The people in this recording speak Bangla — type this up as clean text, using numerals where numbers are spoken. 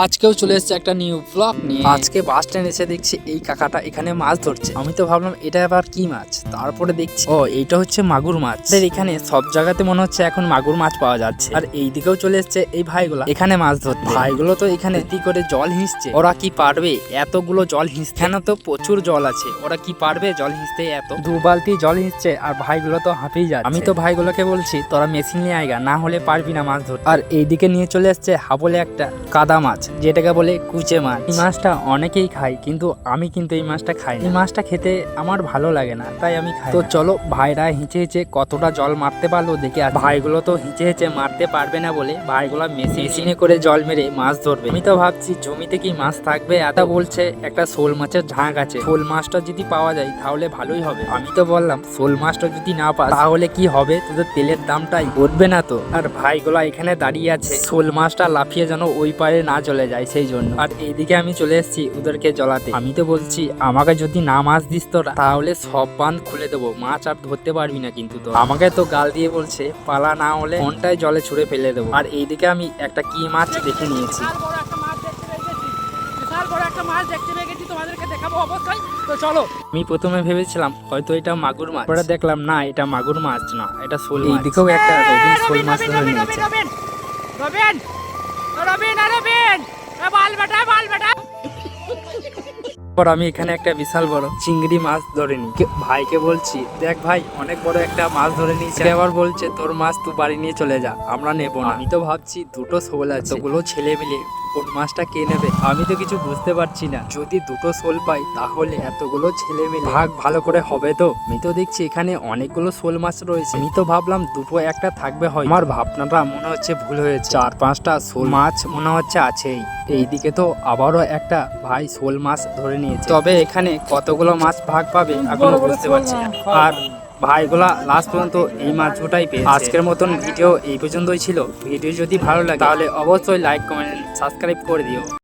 আজকেও চলে এসেছে একটা নিউ ব্লগ নিয়ে। আজকে বাস স্ট্যান্ড এসে দেখছি এই কাকাটা এখানে মাছ ধরছে। আমি তো ভাবলাম এটা আবার কি মাছ, তারপরে দেখছি ও এইটা হচ্ছে মাগুর মাছ। এখানে সব জায়গাতে মনে হচ্ছে এখন মাগুর মাছ পাওয়া যাচ্ছে। আর এই দিকেও চলে এসছে এই ভাইগুলা এখানে মাছ ধরতে। ভাইগুলো তো এখানে কি করে জল হিঁচছে, ওরা কি পারবে এতগুলো জল হিঁচতে? এখানে তো প্রচুর জল আছে, ওরা কি পারবে জল হিঁচতে? এত 2 বালতি জল হিঁচছে আর ভাইগুলো তো হাঁপিয়ে যাচ্ছে। আমি তো ভাইগুলোকে বলছি তোরা মেশিন নিয়ে আয়গা, না হলে পারবি না মাছ ধরতে। আর এইদিকে নিয়ে চলে এসছে হাবলে একটা কাদা মাছ, যেটাকে বলে কুচে মাছ। এই মাছটা অনেকেই খায়, কিন্তু আমি কিন্তু এই মাছটা খাই। এই মাছটা খেতে আমার ভালো লাগে না, তাই আমি খাই। তো চলো ভাইরা হিঁচে হিঁচে কতটা জল মারতে পারলো দেখে। ভাইগুলো তো হিঁচে হিঁচে মারতে পারবে না বলে ভাইগুলো মেশিনে করে জল মেরে মাছ ধরবে। আমি তো ভাবছি জমিতে কি মাছ থাকবে। এটা বলছে একটা শোল মাছের ঝাঁক আছে, শোল মাছটা যদি পাওয়া যায় তাহলে ভালোই হবে। আমি তো বললাম শোল মাছটা যদি না পাস তাহলে কি হবে, তোদের তেলের দামটাই উঠবে না তো। আর ভাইগুলো এখানে দাঁড়িয়ে আছে শোল মাছটা লাফিয়ে যেন ওই পারে না চলে যায় সেই জন্য। আর এইদিকে আমি চলে এসেছি ওদেরকে জলাতে। আমি তো বলছি আমাকে যদি না মাছ দিস তোরা তাহলে সব বাঁধ খুলে দেবো, মাছ আর ধরতে পারবি না কিন্তু। তো আমাকে তো গাল দিয়ে বলছে পালা না হলে ফোনটাই জলে ছুঁড়ে ফেলে দেবো। আর এইদিকে আমি একটা কি মাছ দেখে নিয়েছি। আমি প্রথমে ভেবেছিলাম হয়তো এটা মাগুর মাছ, পরে দেখলাম না এটা মাগুর মাছ না, এটা শোল মাছ। এইদিকেও একটা রবিন শোল মাছ ধরে নিয়েছে। পর আমি এখানে একটা বিশাল বড় চিংড়ি মাছ ধরে নি। ভাইকে বলছি দেখ ভাই অনেক বড় একটা মাছ ধরে নিয়েছে। আবার বলছে তোর মাছ তুই বাড়ি নিয়ে চলে যা, আমরা নেবো না। আমি তো ভাবছি দুটো শোল আছে, ওগুলো ছেলে মিলে কোন মাছটা কে নেবে আমি তো কিছু বুঝতে পারছি না। যদি দুটো শোল পাই তাহলে এতগুলো ছেলে মিলে ভাগ ভালো করে হবে তো। আমি তো দেখছি এখানে অনেকগুলো শোল মাছ রয়েছে। আমি তো ভাবলাম দুটো একটা থাকবে, হয় আমার ভাবনাটা মনে হচ্ছে ভুল হয়েছে। 4-5টা শোল মাছ মনে হচ্ছে আছেই। এইদিকে তো আবারও একটা ভাই শোল মাছ ধরে নিয়েছে, তবে এখানে কতগুলো মাছ ভাগ পাবে এখনো বুঝতে পারছি না। আর ভাইগুলা লাস্ট পর্যন্ত এই মাছটাই পেয়েছে। আজকের মতন ভিডিও এই পর্যন্তই ছিল। ভিডিও যদি ভালো লাগে তাহলে অবশ্যই লাইক কমেন্ট সাবস্ক্রাইব করে দিও।